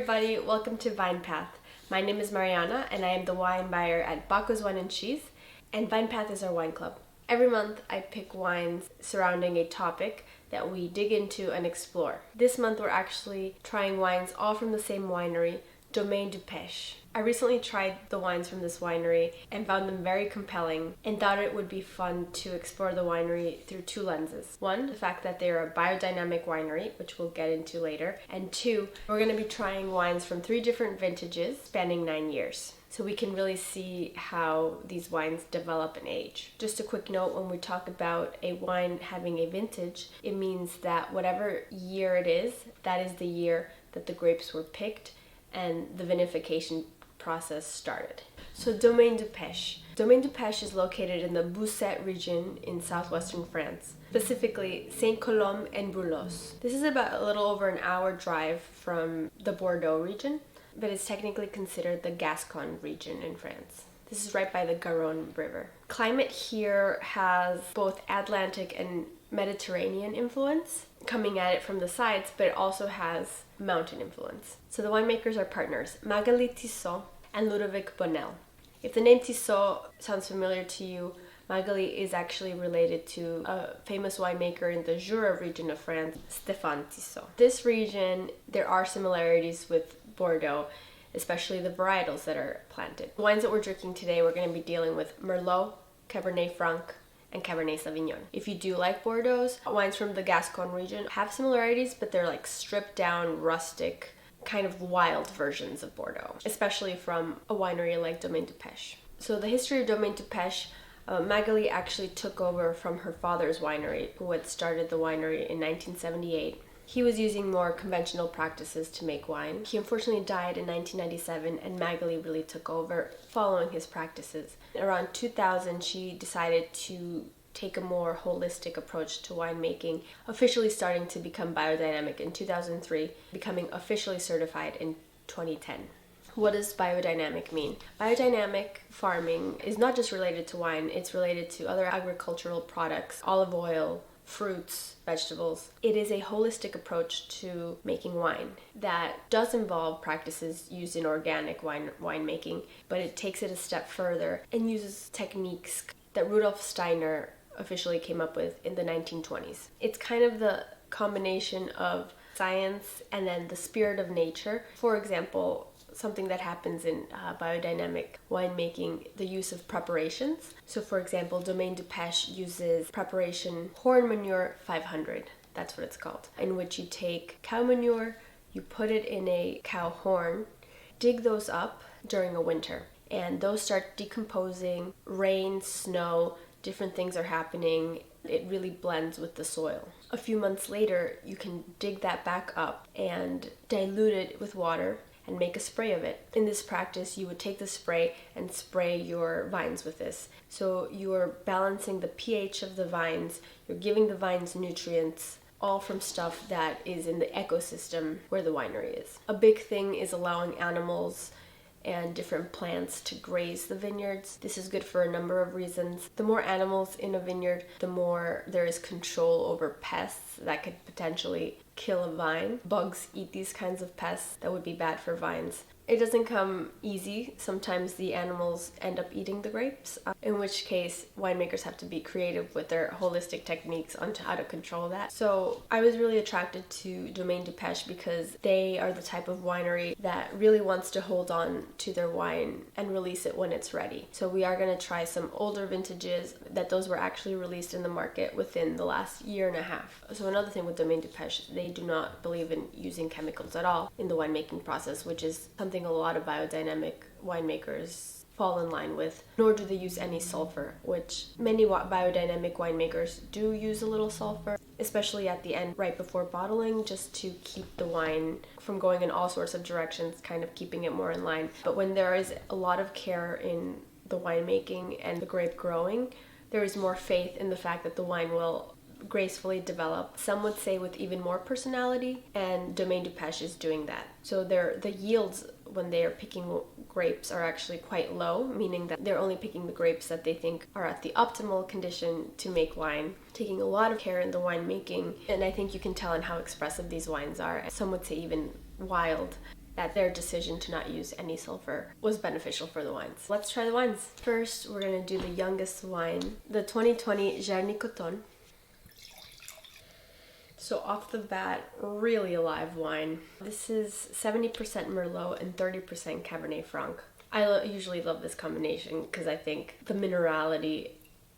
everybody, welcome to Vine Path. My name is Mariana and I am the wine buyer at Bacchus Wine and Cheese, and Vine Path is our wine club. Every month I pick wines surrounding a topic that we dig into and explore. This month we're actually trying wines all from the same winery, Domaine du Pech. I recently tried the wines from this winery and found them very compelling and thought it would be fun to explore the winery through two lenses. One, the fact that they're a biodynamic winery, which we'll get into later, and two, we're going to be trying wines from 3 different vintages spanning 9 years. So we can really see how these wines develop and age. Just a quick note, when we talk about a wine having a vintage, it means that whatever year it is, that is the year that the grapes were picked and the vinification process started. So Domaine du Pech. Domaine du Pech is located in the Abusé region in southwestern France, specifically Saint-Colombe and Brulos. This is about a little over an hour drive from the Bordeaux region, but it's technically considered the Gascon region in France. This is right by the Garonne River. Climate here has both Atlantic and Mediterranean influence coming at it from the sides, but it also has mountain influence. So the winemakers are partners, Magali Tissot and Ludovic Bonnel. If the name Tissot sounds familiar to you, Magali is actually related to a famous winemaker in the Jura region of France, Stéphane Tissot. This region, there are similarities with Bordeaux, especially the varietals that are planted. The wines that we're drinking today, we're going to be dealing with Merlot, Cabernet Franc, and Cabernet Sauvignon. If you do like Bordeaux's, wines from the Gascon region have similarities, but they're like stripped down, rustic, kind of wild versions of Bordeaux, especially from a winery like Domaine du Pech. So the history of Domaine du Pech, Magali actually took over from her father's winery, who had started the winery in 1978. He was using more conventional practices to make wine. He unfortunately died in 1997 and Magali really took over following his practices. Around 2000, she decided to take a more holistic approach to winemaking, officially starting to become biodynamic in 2003, becoming officially certified in 2010. What does biodynamic mean? Biodynamic farming is not just related to wine, it's related to other agricultural products, olive oil, fruits, vegetables. It is a holistic approach to making wine that does involve practices used in organic winemaking, but it takes it a step further and uses techniques that Rudolf Steiner officially came up with in the 1920s. It's kind of the combination of science and then the spirit of nature. For example, something that happens in biodynamic winemaking, the use of preparations. So for example, Domaine du Pech uses preparation horn manure 500, that's what it's called, in which you take cow manure, you put it in a cow horn, dig those up during a winter, and those start decomposing, rain, snow, different things are happening. It really blends with the soil. A few months later, you can dig that back up and dilute it with water and make a spray of it. In this practice, you would take the spray and spray your vines with this. So you're balancing the pH of the vines, you're giving the vines nutrients, all from stuff that is in the ecosystem where the winery is. A big thing is allowing animals and different plants to graze the vineyards. This is good for a number of reasons. The more animals in a vineyard, the more there is control over pests that could potentially kill a vine. Bugs eat these kinds of pests that would be bad for vines. It doesn't come easy. Sometimes the animals end up eating the grapes, in which case winemakers have to be creative with their holistic techniques on how to control that. So I was really attracted to Domaine du Pech because they are the type of winery that really wants to hold on to their wine and release it when it's ready. So we are going to try some older vintages that those were actually released in the market within the last year and a half. So another thing with Domaine du Pech, they do not believe in using chemicals at all in the winemaking process, which is something a lot of biodynamic winemakers fall in line with, nor do they use any sulfur, which many biodynamic winemakers do use a little sulfur, especially at the end right before bottling, just to keep the wine from going in all sorts of directions, kind of keeping it more in line. But when there is a lot of care in the winemaking and the grape growing, there is more faith in the fact that the wine will gracefully develop. Some would say with even more personality, and Domaine du Pech is doing that. So the yields when they are picking grapes are actually quite low, meaning that they're only picking the grapes that they think are at the optimal condition to make wine, taking a lot of care in the winemaking, and I think you can tell in how expressive these wines are. Some would say even wild. that their decision to not use any sulfur was beneficial for the wines. Let's try the wines. First, we're gonna do the youngest wine, the 2020 Jarnicoton. So off the bat, really alive wine. This is 70% Merlot and 30% Cabernet Franc. I usually love this combination because I think the minerality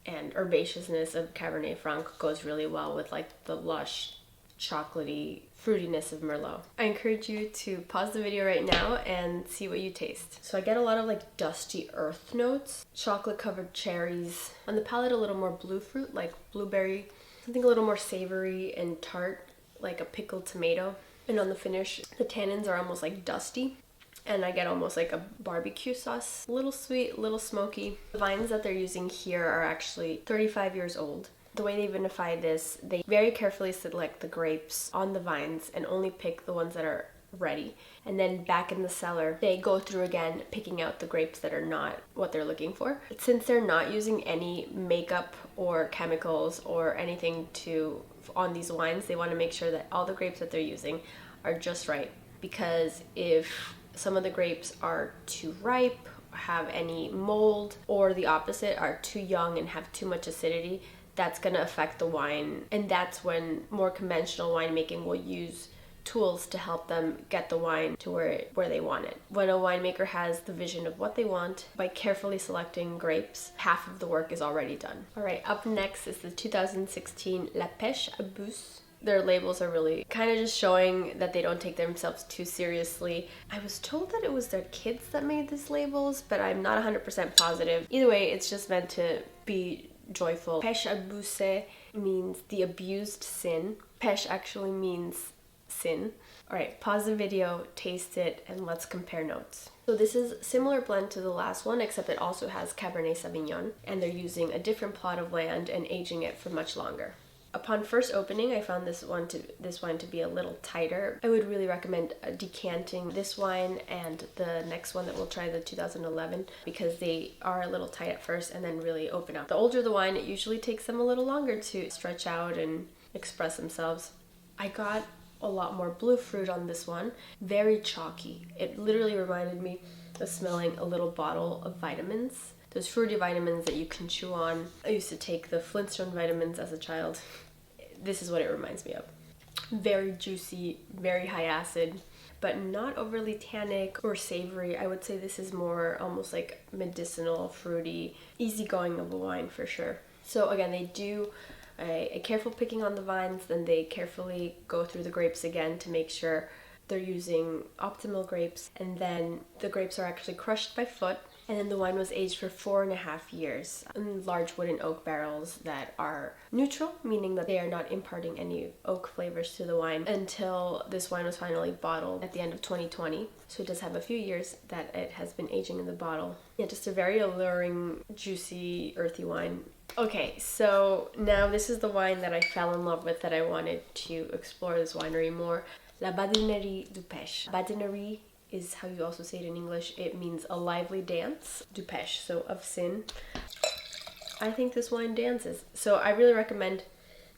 and herbaceousness of Cabernet Franc goes really well with like the lush, chocolatey fruitiness of Merlot. I encourage you to pause the video right now and see what you taste. So I get a lot of like dusty earth notes, chocolate covered cherries. On the palate, a little more blue fruit, like blueberry, something a little more savory and tart, like a pickled tomato. And on the finish, the tannins are almost like dusty. And I get almost like a barbecue sauce. A little sweet, a little smoky. The vines that they're using here are actually 35 years old. The way they vinify this, they very carefully select the grapes on the vines and only pick the ones that are ready. And then back in the cellar, they go through again, picking out the grapes that are not what they're looking for. Since they're not using any makeup or chemicals or anything on these wines, they want to make sure that all the grapes that they're using are just right. Because if some of the grapes are too ripe, have any mold, or the opposite, are too young and have too much acidity, that's going to affect the wine. And that's when more conventional winemaking will use tools to help them get the wine to where they want it. When a winemaker has the vision of what they want, by carefully selecting grapes, half of the work is already done. All right, up next is the 2016 La Pêche Abusé. Their labels are really kind of just showing that they don't take themselves too seriously. I was told that it was their kids that made these labels, but I'm not 100% positive. Either way, it's just meant to be joyful. Pêche abusé means the abused sin. Pêche actually means sin. All right, pause the video, taste it, and let's compare notes. So this is a similar blend to the last one, except it also has Cabernet Sauvignon, and they're using a different plot of land and aging it for much longer. Upon first opening, I found this wine to be a little tighter. I would really recommend decanting this wine and the next one that we'll try, the 2011, because they are a little tight at first and then really open up. The older the wine, it usually takes them a little longer to stretch out and express themselves. I got a lot more blue fruit on this one, very chalky. It literally reminded me of smelling a little bottle of vitamins. Those fruity vitamins that you can chew on. I used to take the Flintstone vitamins as a child. This is what it reminds me of. Very juicy, very high acid, but not overly tannic or savory. I would say this is more almost like medicinal, fruity, easygoing of a wine for sure. So again, they do a careful picking on the vines, then they carefully go through the grapes again to make sure they're using optimal grapes, and then the grapes are actually crushed by foot. And then the wine was aged for 4.5 years in large wooden oak barrels that are neutral, meaning that they are not imparting any oak flavors to the wine, until this wine was finally bottled at the end of 2020. So it does have a few years that it has been aging in the bottle. Yeah, just a very alluring, juicy, earthy wine. Okay, so now this is the wine that I fell in love with, that I wanted to explore this winery more. La Badinerie du Pech. Badinerie is how you also say it in English. It means a lively dance. Du Pech, so of sin. I think this wine dances. So I really recommend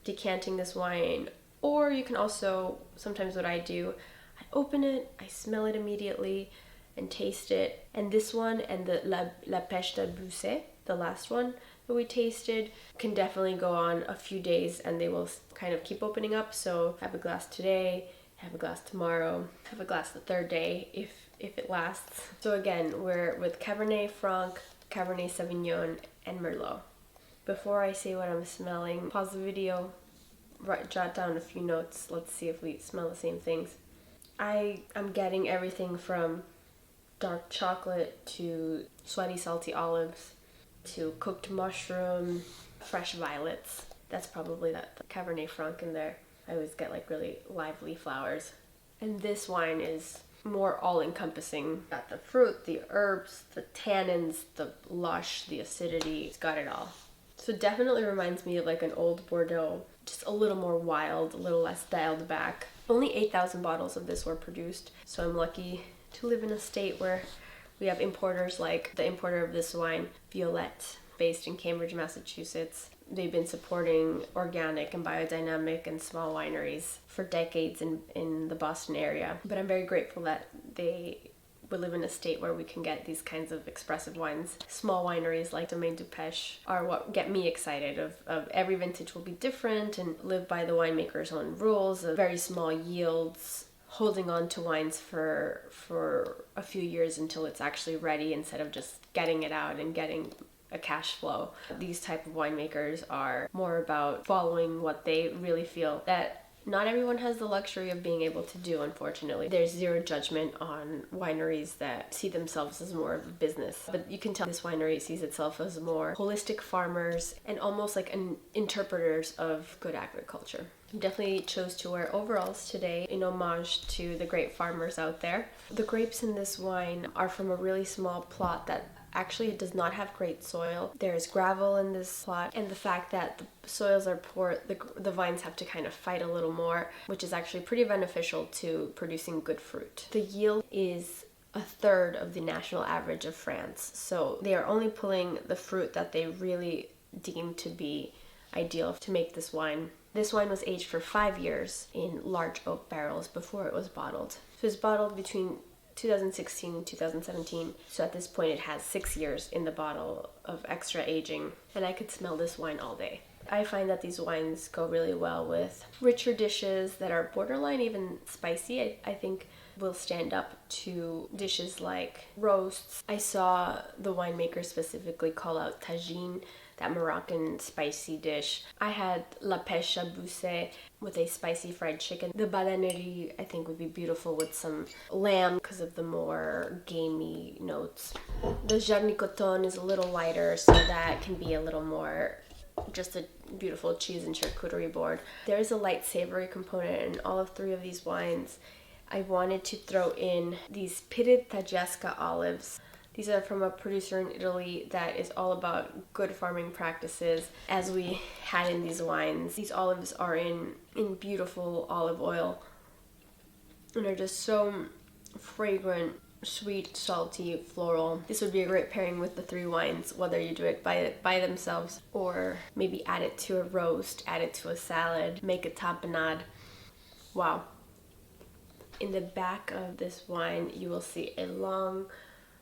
decanting this wine. Or you can also, sometimes what I do, I open it, I smell it immediately and taste it. And this one and the La Pêche d'Abusé, the last one that we tasted, can definitely go on a few days and they will kind of keep opening up. So have a glass today, have a glass tomorrow, have a glass the third day if it lasts. So again, we're with Cabernet Franc, Cabernet Sauvignon, and Merlot. Before I say what I'm smelling, pause the video, jot down a few notes. Let's see if we smell the same things. I'm getting everything from dark chocolate to sweaty, salty olives to cooked mushroom, fresh violets. That's probably that Cabernet Franc in there. I always get like really lively flowers. And this wine is more all-encompassing. Got the fruit, the herbs, the tannins, the lush, the acidity. It's got it all. So it definitely reminds me of like an old Bordeaux. Just a little more wild, a little less dialed back. Only 8,000 bottles of this were produced. So I'm lucky to live in a state where we have importers like the importer of this wine, Violette, based in Cambridge, Massachusetts. They've been supporting organic and biodynamic and small wineries for decades in the Boston area. But I'm very grateful that we live in a state where we can get these kinds of expressive wines. Small wineries like Domaine du Pech are what get me excited. Of every vintage will be different and live by the winemaker's own rules of very small yields, holding on to wines for a few years until it's actually ready instead of just getting it out and getting a cash flow. These type of winemakers are more about following what they really feel that not everyone has the luxury of being able to do, unfortunately. There's zero judgment on wineries that see themselves as more of a business. But you can tell this winery sees itself as more holistic farmers and almost like interpreters of good agriculture. I definitely chose to wear overalls today in homage to the grape farmers out there. The grapes in this wine are from a really small plot that actually it does not have great soil. There's gravel in this plot, and the fact that the soils are poor, the vines have to kind of fight a little more, which is actually pretty beneficial to producing good fruit. The yield is a third of the national average of France, so they are only pulling the fruit that they really deem to be ideal to make this wine. This wine was aged for 5 years in large oak barrels before it was bottled. So it was bottled between 2016 and 2017, so at this point it has 6 years in the bottle of extra aging, and I could smell this wine all day. I find that these wines go really well with richer dishes that are borderline even spicy. I think will stand up to dishes like roasts. I saw the winemaker specifically call out tagine, that Moroccan spicy dish. I had la pêche abusé with a spicy fried chicken. The Badinerie I think would be beautiful with some lamb because of the more gamey notes. The Jarnicoton is a little lighter, so that can be a little more just a beautiful cheese and charcuterie board. There is a light savory component in all of three of these wines. I wanted to throw in these pitted Taggiasca olives. These are from a producer in Italy that is all about good farming practices, as we had in these wines. These olives are in beautiful olive oil and are just so fragrant, sweet, salty, floral. This would be a great pairing with the three wines, whether you do it by themselves or maybe add it to a roast, add it to a salad, make a tapenade. Wow. In the back of this wine, you will see a long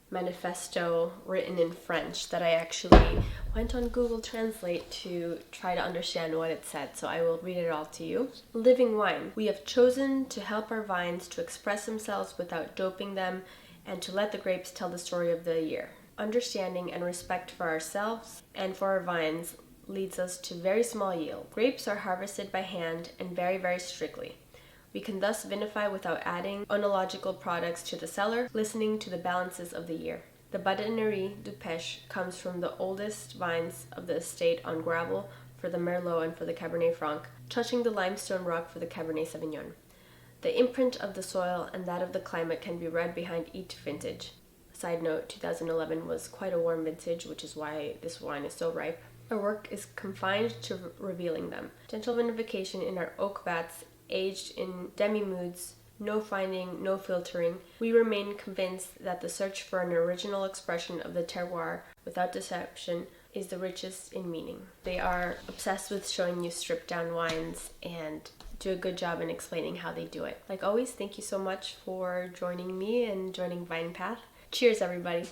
manifesto written in French that I actually went on Google Translate to try to understand what it said, so I will read it all to you. Living wine. We have chosen to help our vines to express themselves without doping them and to let the grapes tell the story of the year. Understanding and respect for ourselves and for our vines leads us to very small yield. Grapes are harvested by hand and very, very strictly. We can thus vinify without adding oenological products to the cellar, listening to the balances of the year. The Badinerie du Pech comes from the oldest vines of the estate on gravel for the Merlot and for the Cabernet Franc, touching the limestone rock for the Cabernet Sauvignon. The imprint of the soil and that of the climate can be read behind each vintage. Side note, 2011 was quite a warm vintage, which is why this wine is so ripe. Our work is confined to revealing them. Gentle vinification in our oak vats, aged in demi-moods, no finding, no filtering. We remain convinced that the search for an original expression of the terroir without deception is the richest in meaning. They are obsessed with showing you stripped down wines and do a good job in explaining how they do it. Like always, thank you so much for joining me and joining VinePath. Cheers, everybody.